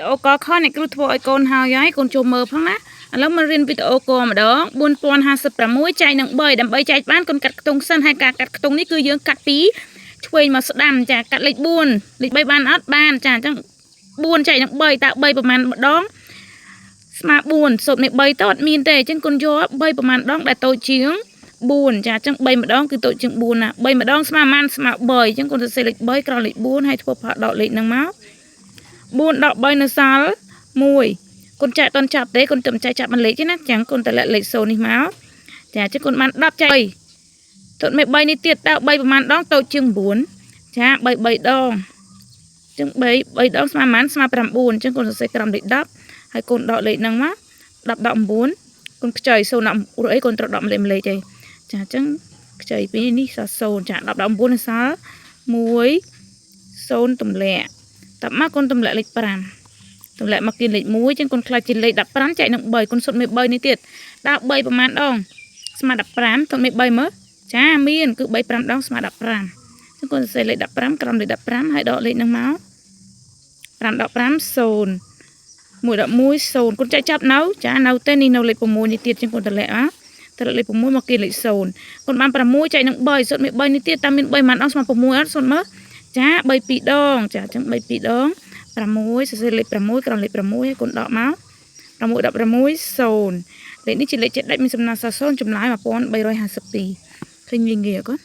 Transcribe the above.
អូក៏ខនេះគ្រូធ្វើឲ្យកូនហើយកូនចូលមើលផងណាឥឡូវមករៀនវីដេអូកម្ដង4056ចែកនឹង3ដើម្បីចែកបានកូនកាត់ខ្ទង់សិនហើយការកាត់ខ្ទង់នេះគឺយើងកាត់ពីឆ្វេងមកស្ដាំចាកាត់លេខ4លេខ3បានអត់បានចាអញ្ចឹង4ចែកនឹង3តើ3ប្រមាណម្ដងស្មើ4សូត្រមេ3ទៅអត់មានទេអញ្ចឹងកូនយក3ប្រមាណដងដែលតូចជាង4ចាអញ្ចឹង3ម្ដងគឺតូចជាង4ណា3ម្ដងស្មើប៉ុន្មានស្មើ3អញ្ចឹងកូនសរសេរលេខ3ក្រោយលេខ4ហើយធ្វើផាកដកលេខហ្នឹងមក4ដក3នៅសល់1កូនចែកតន់ចាប់ទេកូនទៅចែកចាប់បានលេខទេណាចឹងកូនតម្លាក់លេខ0នេះមកចាអញ្ចឹងកូនបាន10ចែកតូចមេ3នេះទៀតតើ3ប្រមាណដងតូចជាង9ចា3 3ដងអញ្ចឹង3ដងស្មើប៉ុន្មានស្មើ9អញ្ចឹងកូនសរសេរក្រោមលេខ10ហើយកូនដកលេខហ្នឹងមក10 19កូនខ្ចី0 10ព្រោះអីកូនត្រូវដកម្លេខទេចាអញ្ចឹងខ្ចីពីនេះសល់0ចា10 19នៅសល់1 0ទម្លាក់តមកកូនទម្លាក់លេខ5ទម្លាក់មកគៀនលេខ1ចឹងកូនខ្លាចជាលេខ15ចែកនឹង3កូនសុទ្ធមេ3នេះទៀតដល់3ប្រមាណដងស្មើ15ទៅមេ3មើលចាមានគឺ3 5ដងស្មើ15ចឹងកូនសរសេរលេខ15ក្រោមលេខ15ហើយដកលេខហ្នឹងមក5 15 0 1 11 0កូនចែកចាប់នៅចានៅទេនេះនៅលេខ6នេះទៀតចឹងកូនតម្លាក់ទៅលេខ6មកគៀនលេខ0កូនបាន6ចែកនឹង3សុទ្ធមេ3នេះទៀតតាមមាន3ប៉ុន្មានដងស្មើ6អត់សុទ្ធមើលចា3 2ដងចាអញ្ចឹង3 2ដង6សរសេរលេខ6ក្រោមលេខ6ហើយកូនដកមក6 16 0លេខនេះជាលេខចេះដាច់មានសំណាងសរ0ចម្លើយ1352ឃើញងាយងាយអត់